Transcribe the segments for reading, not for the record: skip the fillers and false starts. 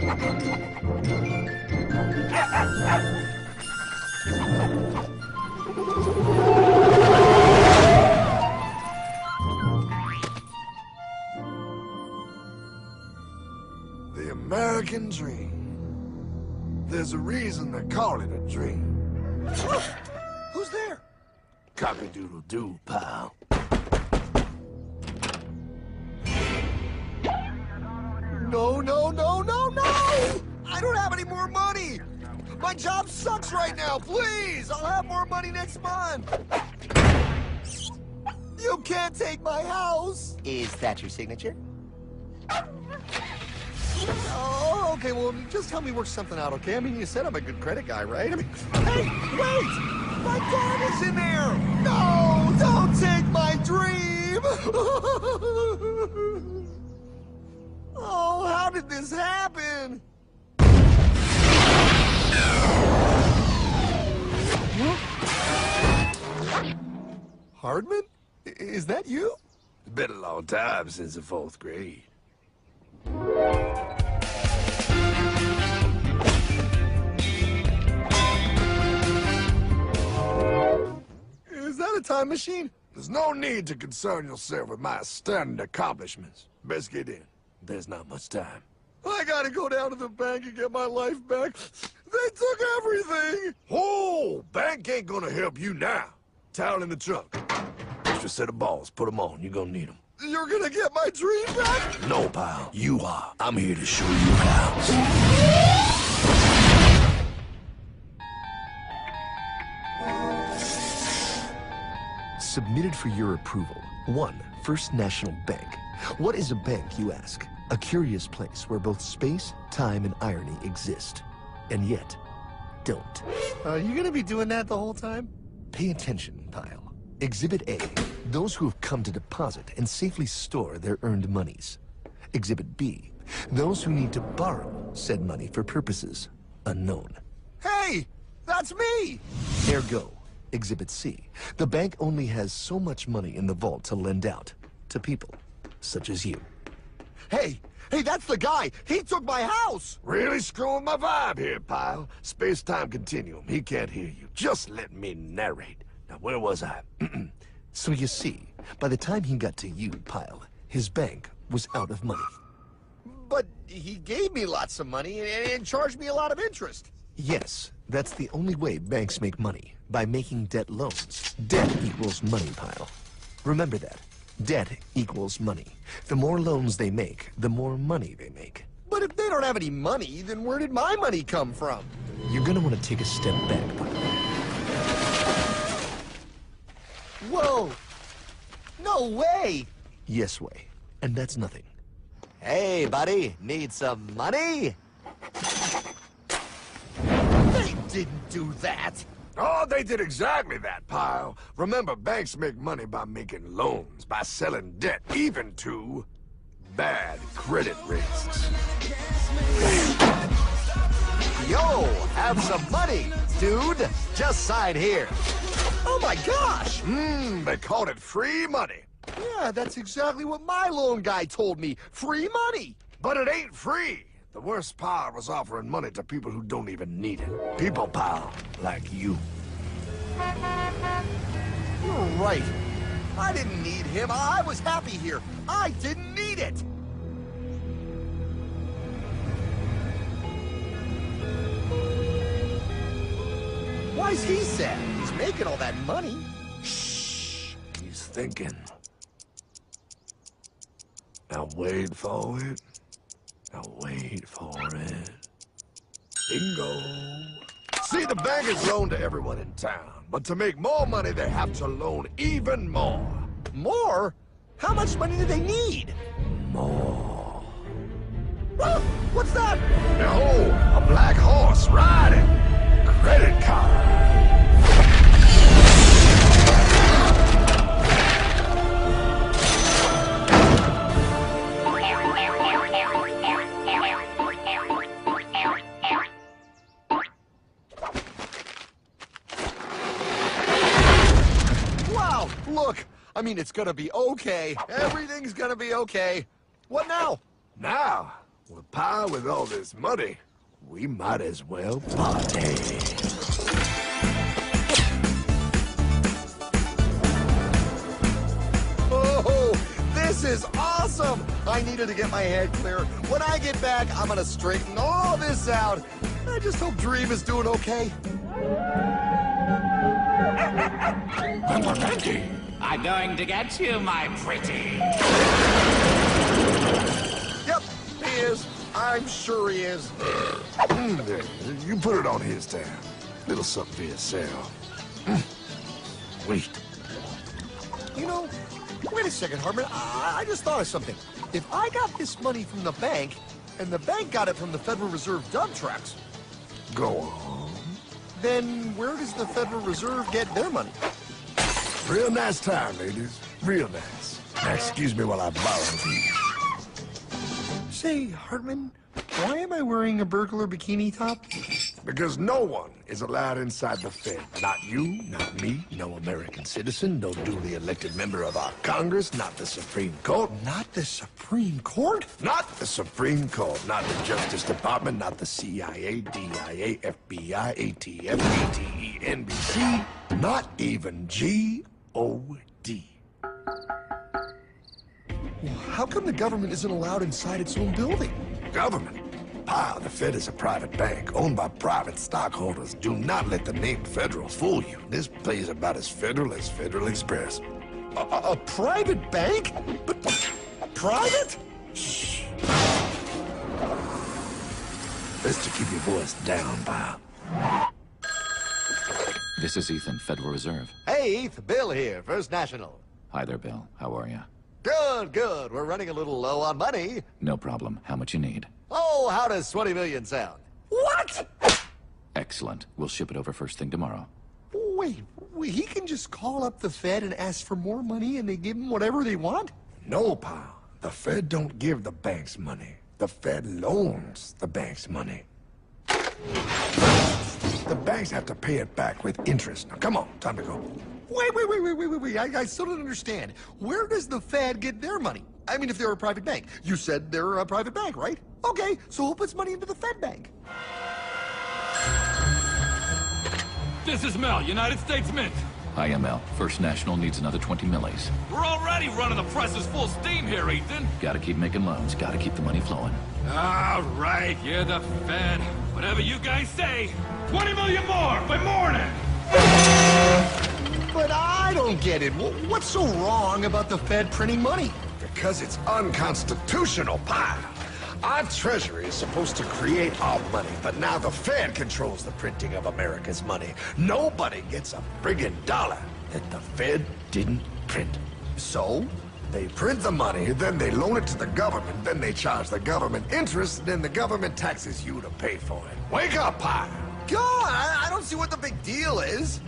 The American dream. There's a reason they call it a dream. Who's there? Cock-a-doodle-doo, pal. No, no, no, no, no! I don't have any more money! My job sucks right now, please! I'll have more money next month! You can't take my house! Is that your signature? Oh, okay, well, just help me work something out, okay? I mean, you said I'm a good credit guy, right? I mean, hey, wait! My dad is in there! No, don't take my dream! Oh, how did this happen? Hardman? Is that you? It's been a long time since the 4th grade. Is that a time machine? There's no need to concern yourself with my stunning accomplishments. Best get in. There's not much time. I gotta go down to the bank and get my life back. They took everything! Oh, bank ain't gonna help you now. Towel in the trunk. Extra set of balls. Put them on. You're gonna need them. You're gonna get my dream back? No, pal. You are. I'm here to show you how. Submitted for your approval. 1. First National Bank. What is a bank, you ask? A curious place where both space, time, and irony exist. And yet, don't. Are you gonna be doing that the whole time? Pay attention, pile. Exhibit A. Those who have come to deposit and safely store their earned monies. Exhibit B. Those who need to borrow said money for purposes unknown. Hey! That's me! Ergo, Exhibit C. The bank only has so much money in the vault to lend out to people such as you. Hey! Hey, that's the guy! He took my house! Really screwing my vibe here, pal. Space-time continuum. He can't hear you. Just let me narrate. Now, where was I? So you see, by the time he got to you, Pile, his bank was out of money. But he gave me lots of money and charged me a lot of interest. Yes, that's the only way banks make money, by making debt loans. Debt equals money, Pile. Remember that. Debt equals money. The more loans they make, the more money they make. But if they don't have any money, then where did my money come from? You're gonna want to take a step back, Pile. Whoa! No way! Yes way. And that's nothing. Hey, buddy, need some money? They didn't do that! Oh, they did exactly that, pal. Remember, banks make money by making loans, by selling debt, even to bad credit risks. Yo, have some money, dude. Just sign here. Oh my gosh! They called it free money. Yeah, that's exactly what my loan guy told me. Free money! But it ain't free. The worst part was offering money to people who don't even need it. People, pal, like you. You're right. I didn't need him. I was happy here. I didn't need it. Why's he sad? He's making all that money. Shh. He's thinking. Now wait for it. Now wait for it. Bingo. See, the bankers loan to everyone in town. But to make more money, they have to loan even more. More? How much money do they need? More. Ah, what's that? Behold, a black horse riding. Credit card. Wow, look. I mean, it's gonna be okay. Everything's gonna be okay. What now? Now, Well, Pa, with all this money, we might as well party. Oh, this is awesome! I needed to get my head clear. When I get back, I'm gonna straighten all this out. I just hope Dream is doing okay. I'm going to get you, my pretty. Yep, he is. I'm sure he is. There, you put it on his tab. Little something for yourself. Wait. You know, wait a second, Hartman. I just thought of something. If I got this money from the bank, and the bank got it from the Federal Reserve dump trucks, Go on. then where does the Federal Reserve get their money? Real nice time, ladies. Real nice. Now, excuse me while I borrow these. Say, Hartman, why am I wearing a burglar bikini top? Because no one is allowed inside the Fed. Not you, not me, no American citizen, no duly elected member of our Congress, not the Supreme Court. Not the Supreme Court? Not the Supreme Court, not the Justice Department, not the CIA, DIA, FBI, ATF, ATE, NBC, not even G.O.D. How come the government isn't allowed inside its own building? Government? Pa, the Fed is a private bank owned by private stockholders. Do not let the name Federal fool you. This place is about as federal as Federal Express. A private bank? But private? Shh. Best to keep your voice down, Pa. This is Ethan, Federal Reserve. Hey, Heath, Bill here, First National. Hi there, Bill. How are you? Good, good. We're running a little low on money. No problem. How much you need? Oh, how does 20 million sound? What? Excellent. We'll ship it over first thing tomorrow. Wait, he can just call up the Fed and ask for more money and they give him whatever they want? No, Pa. The Fed don't give the banks money. The Fed loans the banks money. The banks have to pay it back with interest. Now, come on. Time to go. Wait. I still don't understand. Where does the Fed get their money? I mean, if they're a private bank. You said they're a private bank, right? Okay, so who puts money into the Fed bank? This is Mel, United States Mint. Hi, ML. First National needs another 20 millis. We're already running the presses full steam here, Ethan. Gotta keep making loans. Gotta keep the money flowing. All right, you're the Fed. Whatever you guys say. 20 million more by morning. But I don't get it. What's so wrong about the Fed printing money? Because it's unconstitutional, Pa. Our Treasury is supposed to create our money, but now the Fed controls the printing of America's money. Nobody gets a friggin' dollar that the Fed didn't print. So? They print the money, then they loan it to the government, then they charge the government interest, then the government taxes you to pay for it. Wake up, Pa! God, I don't see what the big deal is.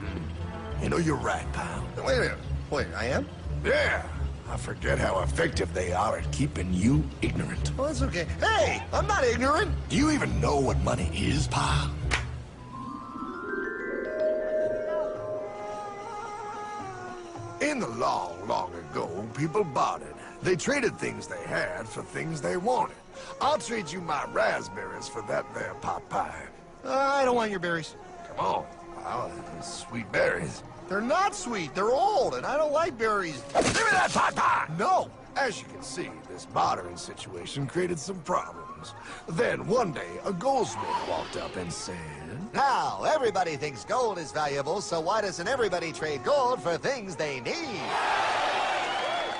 You know, you're right, pal. Wait a minute. Wait, I am? Yeah. I forget how effective they are at keeping you ignorant. Well, that's okay. Hey, I'm not ignorant. Do you even know what money is, Pa? In the long, long ago, people bartered. They traded things they had for things they wanted. I'll trade you my raspberries for that there pot pie. I don't want your berries. Come on, pal. Sweet berries. They're not sweet. They're old, and I don't like berries. Give me that pot pie! No. As you can see, this bartering situation created some problems. Then one day, a goldsmith walked up and said, Now, everybody thinks gold is valuable, so why doesn't everybody trade gold for things they need?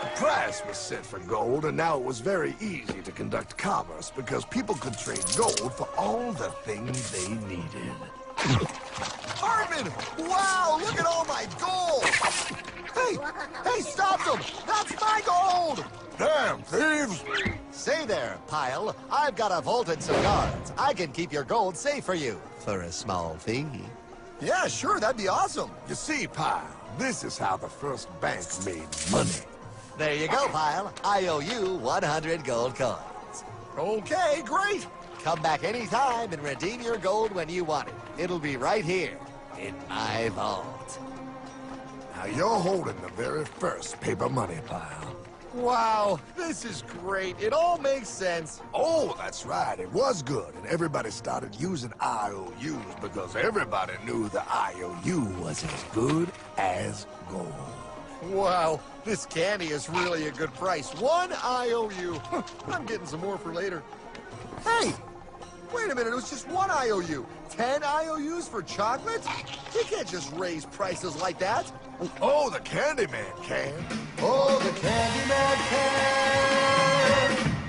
a price was set for gold, and now it was very easy to conduct commerce because people could trade gold for all the things they needed. Hartman! Wow, look at all my gold! Hey, stop them! That's my gold! Damn thieves! Say there, Pile. I've got a vault and some guards. I can keep your gold safe for you for a small fee. Yeah, sure, that'd be awesome. You see, Pile, this is how the first bank made money. There you go, Pile. I owe you 100 gold coins. Okay, great. Come back anytime and redeem your gold when you want it. It'll be right here in my vault. Now you're holding the very first paper money, Pile. Wow, this is great. It all makes sense. Oh, that's right. It was good. And everybody started using IOUs because everybody knew the IOU was as good as gold. Wow, this candy is really a good price. 1 IOU. I'm getting some more for later. Hey, wait a minute. It was just 1 IOU. 10 IOUs for chocolate? You can't just raise prices like that. Oh, the Candyman can. Oh, the Candyman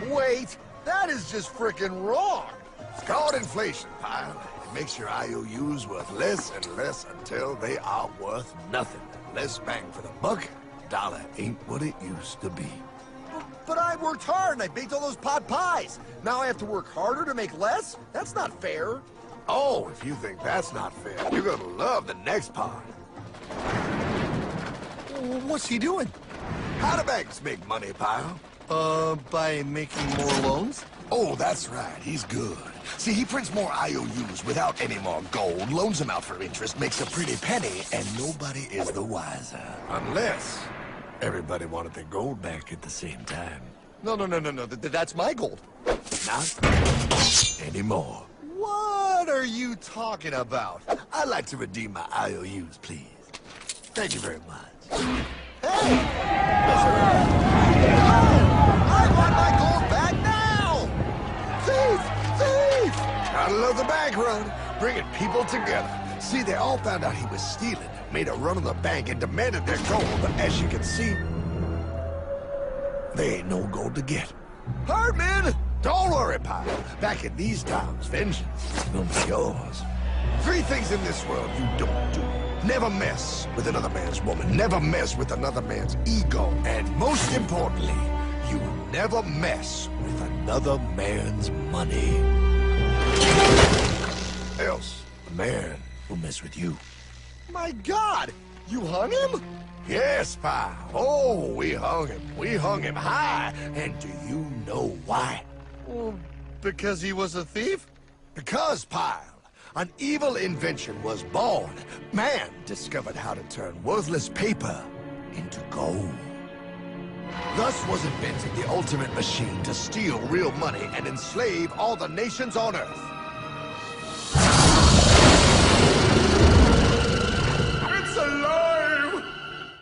can! Wait, that is just frickin' wrong. It's called inflation, pal. It makes your IOUs worth less and less until they are worth nothing. Less bang for the buck. Dollar ain't what it used to be. But I worked hard and I baked all those pot pies. Now I have to work harder to make less? That's not fair. Oh, if you think that's not fair, you're gonna love the next part. What's he doing? How do banks make money, pal? By making more loans? Oh, that's right. He's good. See, he prints more IOUs without any more gold, loans them out for interest, makes a pretty penny, and nobody is the wiser. Unless everybody wanted their gold back at the same time. No. That's my gold. Not anymore. What are you talking about? I'd like to redeem my IOUs, please. Thank you very much. Hey! I want my gold back now! Thief! Thief! Gotta love the bank run, bringing people together. See, they all found out he was stealing, made a run on the bank, and demanded their gold, but as you can see, there ain't no gold to get. Hardman! Don't worry, pal. Back in these times, vengeance is gonna be yours. 3 things in this world you don't do. Never mess with another man's woman. Never mess with another man's ego. And most importantly, you never mess with another man's money. Else, the man will mess with you. My God! You hung him? Yes, pal. Oh, we hung him. We hung him high. And do you know why? Well, because he was a thief? Because, pal, an evil invention was born. Man discovered how to turn worthless paper into gold. Thus was invented the ultimate machine to steal real money and enslave all the nations on Earth. It's alive!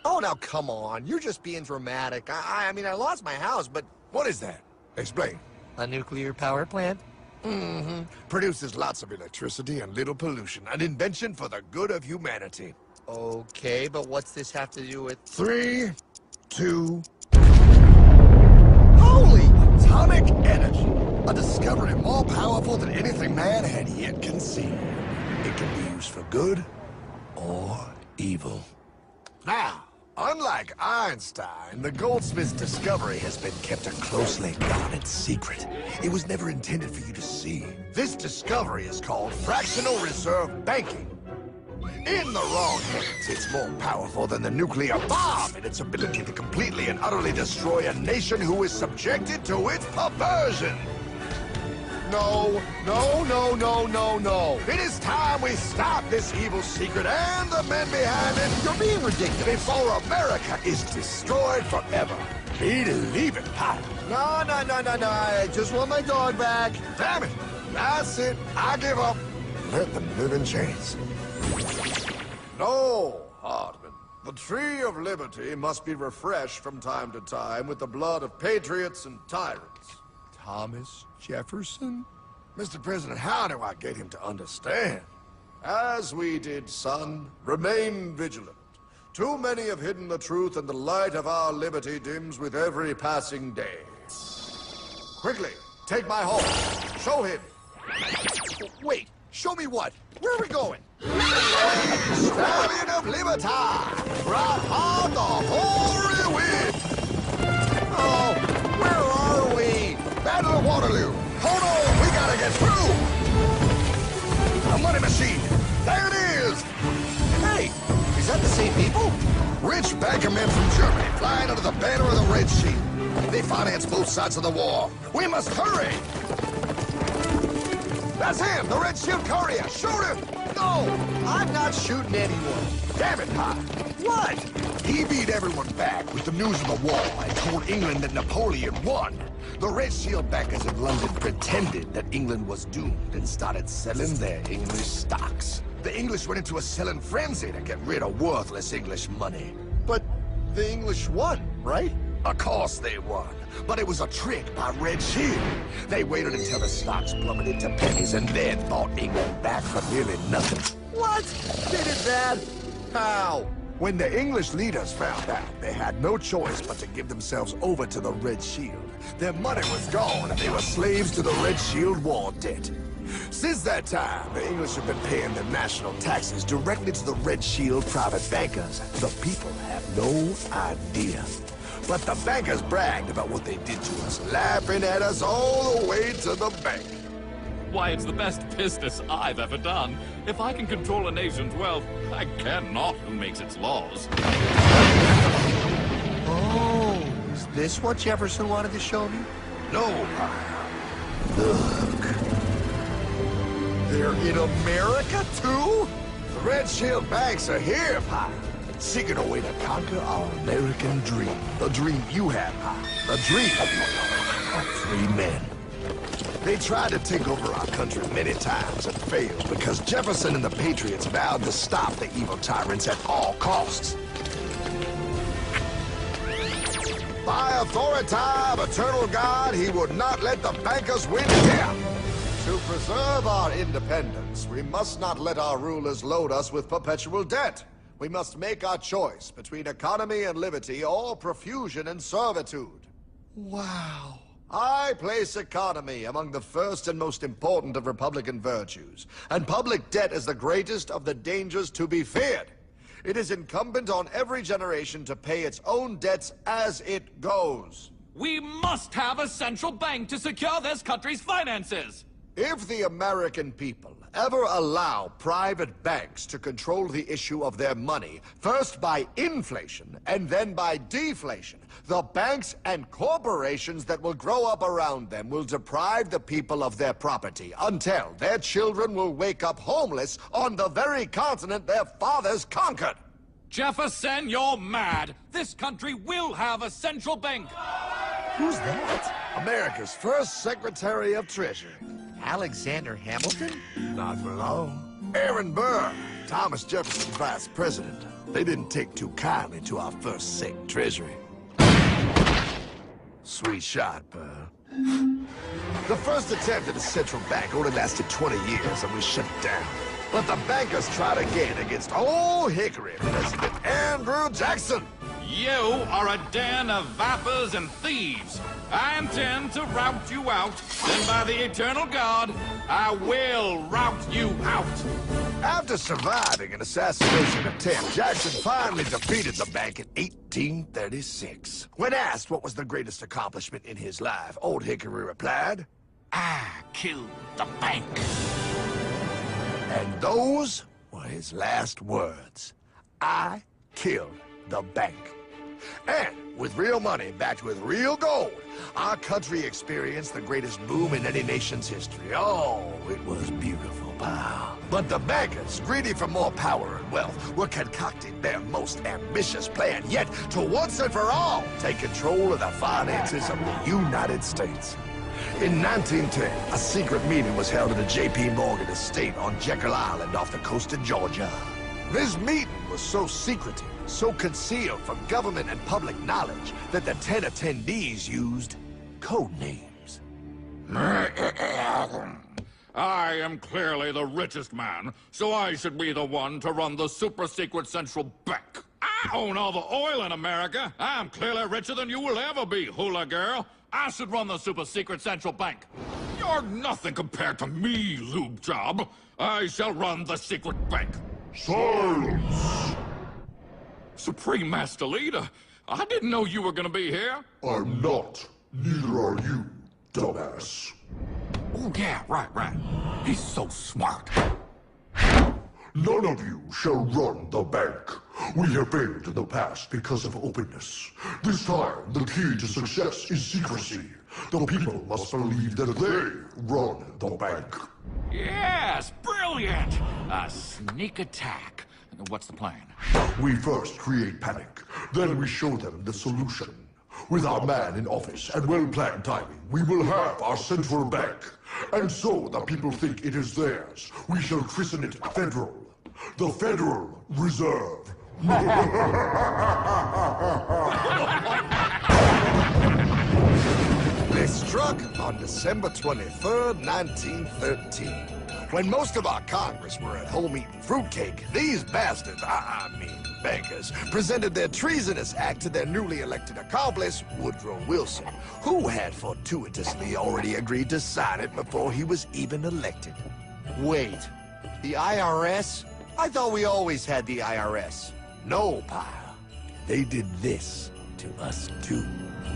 Oh, now come on. You're just being dramatic. I mean, I lost my house, but... What is that? Explain. A nuclear power plant? Mm-hmm. Produces lots of electricity and little pollution. An invention for the good of humanity. Okay, but what's this have to do with... 3, 2... Holy! Atomic energy. A discovery more powerful than anything man had yet conceived. It can be used for good or evil. Now, unlike Einstein, the goldsmith's discovery has been kept a closely guarded secret. It was never intended for you to see. This discovery is called fractional reserve banking. In the wrong hands, it's more powerful than the nuclear bomb in its ability to completely and utterly destroy a nation who is subjected to its perversion. No. It is time we stop this evil secret and the men behind it. You're being ridiculous. Before America is destroyed forever. Believe it, pal. No. I just want my dog back. Damn it. That's it. I give up. Let them live in chains. No, Hardman. The tree of liberty must be refreshed from time to time with the blood of patriots and tyrants. Thomas Jefferson? Mr. President, how do I get him to understand? As we did, son, remain vigilant. Too many have hidden the truth, and the light of our liberty dims with every passing day. Quickly, take my horse. Show him. Wait, show me what? Where are we going? Stallion of Liberty! Ride hard the hoary wind! Oh, where are we? Battle of Waterloo! Hold on, we gotta get through! A money machine! There it is! Hey, is that the same people? Rich banker men from Germany flying under the banner of the Red Sheet. They finance both sides of the war. We must hurry! That's him, the Red Shield courier! Shoot him! No, I'm not shooting anyone. Damn it, Pop! What? He beat everyone back with the news of the war and told England that Napoleon won. The Red Shield bankers in London pretended that England was doomed and started selling their English stocks. The English went into a selling frenzy to get rid of worthless English money. But the English won, right? Of course they won, but it was a trick by Red Shield. They waited until the stocks plummeted to pennies and then bought England back for nearly nothing. What? They did that? How? When the English leaders found out, they had no choice but to give themselves over to the Red Shield. Their money was gone, and they were slaves to the Red Shield war debt. Since that time, the English have been paying their national taxes directly to the Red Shield private bankers. The people have no idea. But the bankers bragged about what they did to us, laughing at us all the way to the bank. Why, it's the best business I've ever done. If I can control a nation's wealth, I care not who makes its laws. Oh, is this what Jefferson wanted to show me? No, look. They're in America, too? The Red Shield banks are here, Pyle. Seeking a way to conquer our American dream. The dream you have, Pyle. The dream of free men. They tried to take over our country many times and failed because Jefferson and the Patriots vowed to stop the evil tyrants at all costs. By authority of eternal God, he would not let the bankers win here. To preserve our independence, we must not let our rulers load us with perpetual debt. We must make our choice between economy and liberty or profusion and servitude. Wow. I place economy among the first and most important of Republican virtues, and public debt is the greatest of the dangers to be feared. It is incumbent on every generation to pay its own debts as it goes. We must have a central bank to secure this country's finances! If the American people ever allow private banks to control the issue of their money, first by inflation and then by deflation, the banks and corporations that will grow up around them will deprive the people of their property until their children will wake up homeless on the very continent their fathers conquered. Jefferson, you're mad! This country will have a central bank! Who's that? America's first Secretary of Treasury. Alexander Hamilton? Not for long. Aaron Burr, Thomas Jefferson's vice president. They didn't take too kindly to our first Sec Treasury. Sweet shot, Burr. The first attempt at a central bank only lasted 20 years and we shut it down. But the bankers tried again against Old Hickory President Andrew Jackson. You are a den of vipers and thieves. I intend to rout you out, then by the eternal God, I will rout you out. After surviving an assassination attempt, Jackson finally defeated the bank in 1836. When asked what was the greatest accomplishment in his life, Old Hickory replied, I killed the bank. and those were his last words. I killed the bank. And with real money backed with real gold, our country experienced the greatest boom in any nation's history. Oh, it was beautiful, pal. But the bankers, greedy for more power and wealth, were concocting their most ambitious plan yet to once and for all take control of the finances of the United States. In 1910, a secret meeting was held at a J.P. Morgan estate on Jekyll Island off the coast of Georgia. This meeting was so secretive, so concealed from government and public knowledge that the 10 attendees used code names. I am clearly the richest man, so I should be the one to run the super-secret central bank. I own all the oil in America. I'm clearly richer than you will ever be, hula girl. I should run the super-secret central bank. You're nothing compared to me, lube job. I shall run the secret bank. Silence! Supreme Master Leader, I didn't know you were gonna be here. I'm not. Neither are you, dumbass. Oh, yeah, right. He's so smart. None of you shall run the bank. We have failed in the past because of openness. This time, the key to success is secrecy. The people must believe that they run the bank. Yes, brilliant! A sneak attack. What's the plan? We first create panic, then we show them the solution. With our man in office and well-planned timing, we will have our central bank. And so the people think it is theirs. We shall christen it Federal. The Federal Reserve. They struck on December 23rd, 1913. When most of our Congress were at home eating fruitcake, these bastards, I mean bankers, presented their treasonous act to their newly elected accomplice, Woodrow Wilson, who had fortuitously already agreed to sign it before he was even elected. Wait, the IRS? I thought we always had the IRS. No, pal. They did this to us too.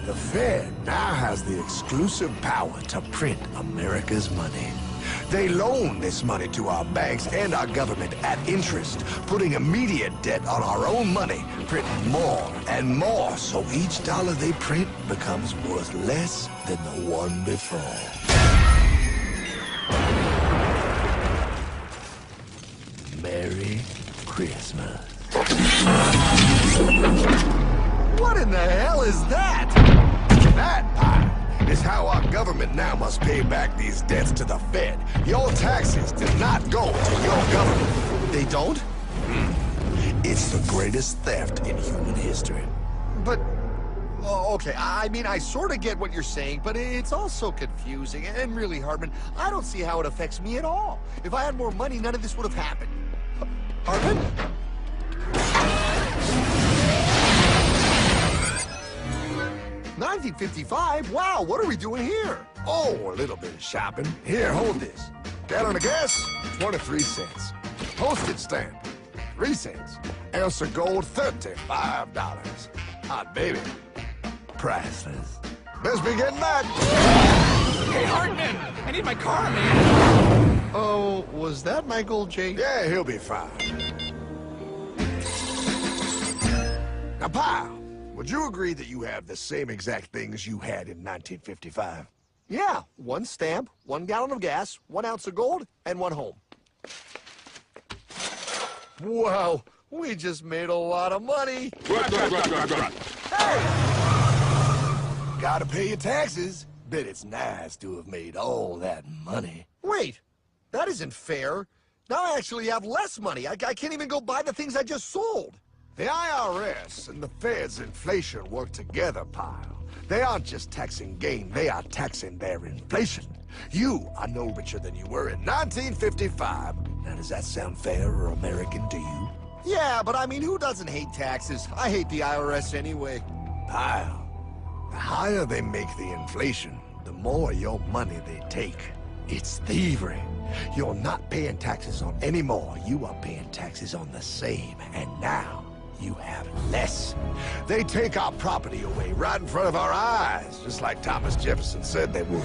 The Fed now has the exclusive power to print America's money. They loan this money to our banks and our government at interest, putting immediate debt on our own money, printing more and more, so each dollar they print becomes worth less than the one before. Merry Christmas. What in the hell is that? That, pal, is how our government now must pay back these debts to the Fed. Your taxes did not go to your government. They don't? It's the greatest theft in human history. But, oh, okay, I mean, I sort of get what you're saying, but it's also confusing. And really, Hartman, I don't see how it affects me at all. If I had more money, none of this would have happened. Hartman? 1955? Wow, what are we doing here? Oh, a little bit of shopping. Here, hold this. Gallon of gas, 23 cents. Postage stamp, 3 cents. Ounce of gold, $35. Hot baby. Priceless. Best be getting that. Hey, Hartman! I need my car, man! Oh, was that Michael J? Yeah, he'll be fine. Now, pal, would you agree that you have the same exact things you had in 1955? Yeah, 1 stamp, 1 gallon of gas, 1 ounce of gold, and 1 home. Wow, we just made a lot of money. Gotta pay your taxes. Bet it's nice to have made all that money. Wait, that isn't fair. Now I actually have less money. I can't even go buy the things I just sold. The IRS and the Fed's inflation work together, pal. They aren't just taxing gain, they are taxing their inflation. You are no richer than you were in 1955. Now, does that sound fair or American to you? Yeah, but I mean, who doesn't hate taxes? I hate the IRS anyway. Pal, the higher they make the inflation, the more your money they take. It's thievery. You're not paying taxes on any more. You are paying taxes on the same. And now, you have less. They take our property away right in front of our eyes, just like Thomas Jefferson said they would.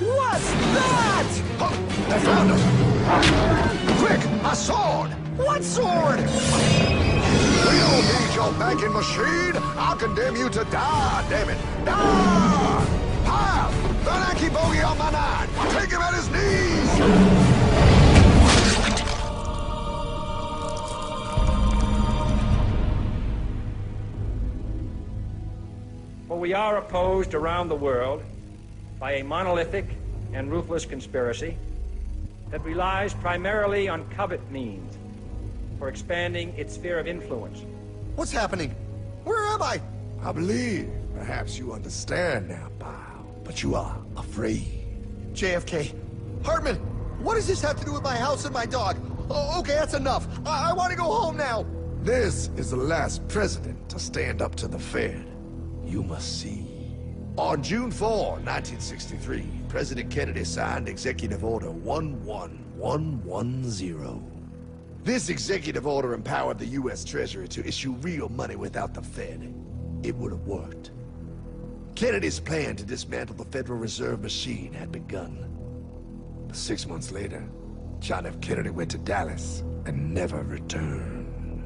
What's that? Oh, they found us! Quick, a sword! What sword? We don't need your banking machine! I'll condemn you to die, damn it! Die! Pile! The lanky bogey on my 9! Take him at his knees! For we are opposed around the world by a monolithic and ruthless conspiracy that relies primarily on covert means for expanding its sphere of influence. What's happening? Where am I? I believe perhaps you understand now, pal, but you are afraid. JFK. Hartman, what does this have to do with my house and my dog? Oh, okay, that's enough. I want to go home now. This is the last president to stand up to the Fed. You must see. On June 4, 1963, President Kennedy signed Executive Order 11110. This executive order empowered the U.S. Treasury to issue real money without the Fed. It would have worked. Kennedy's plan to dismantle the Federal Reserve machine had begun. But 6 months later, John F. Kennedy went to Dallas and never returned.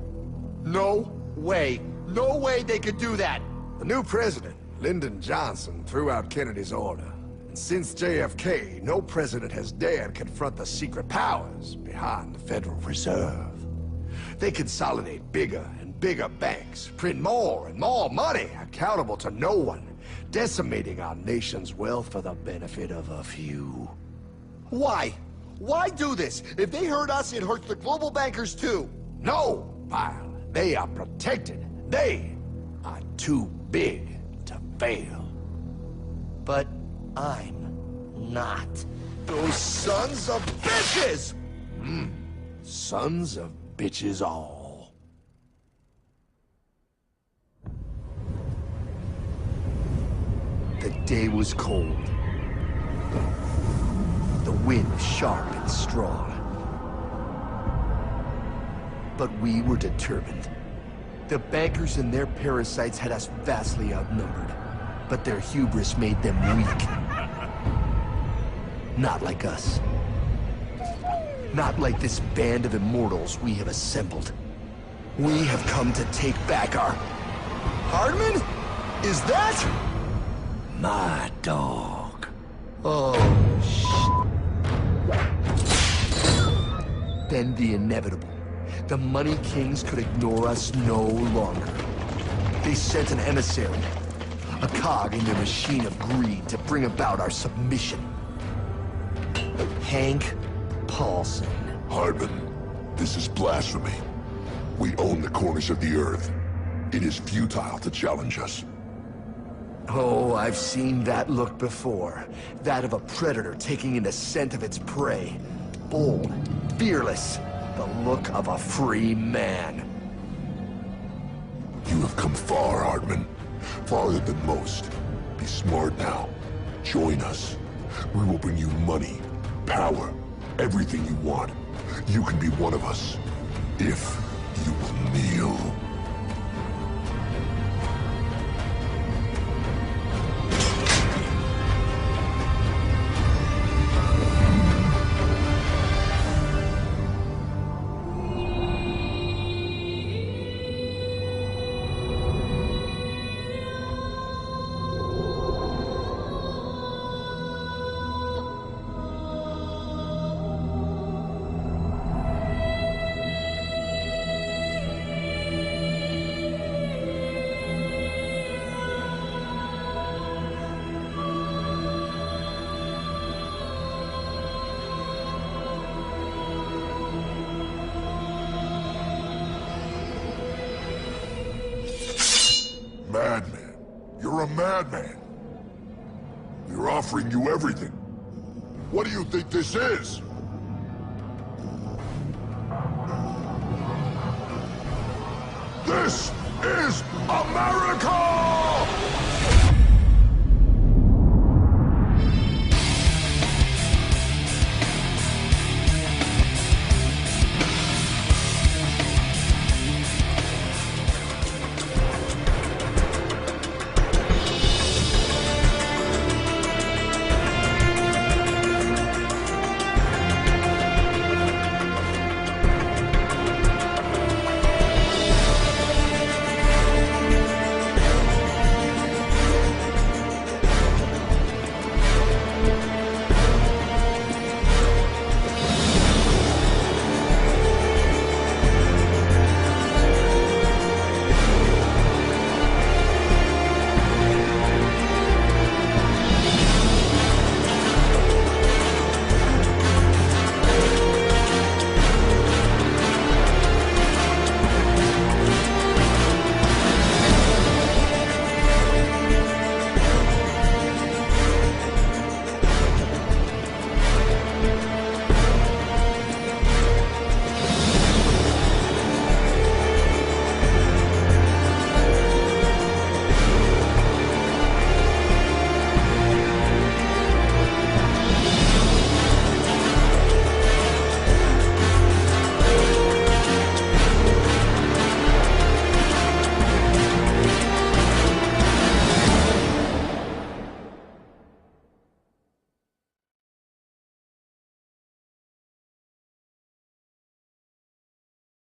No way. No way they could do that. The new president, Lyndon Johnson, threw out Kennedy's order. And since JFK, no president has dared confront the secret powers behind the Federal Reserve. They consolidate bigger and bigger banks, print more and more money, accountable to no one, decimating our nation's wealth for the benefit of a few. Why? Why do this? If they hurt us, it hurts the global bankers too. No, pal. They are protected. They are too big to fail. But I'm not. Those sons of bitches! Sons of bitches all. The day was cold. The wind sharp and strong. But we were determined. The bankers and their parasites had us vastly outnumbered, but their hubris made them weak. Not like us. Not like this band of immortals we have assembled. We have come to take back our... Hardman? Is that... My dog. Oh, Then the inevitable. The Money Kings could ignore us no longer. They sent an emissary, a cog in their machine of greed to bring about our submission. Hank Paulson. Hardman, this is blasphemy. We own the corners of the earth. It is futile to challenge us. Oh, I've seen that look before. That of a predator taking in the scent of its prey. Bold, fearless, the look of a free man. You have come far, Hardman. Farther than most. Be smart now. Join us. We will bring you money, power, everything you want. You can be one of us, if you will kneel. Madman. You're a madman. We're offering you everything. What do you think this is? This is America!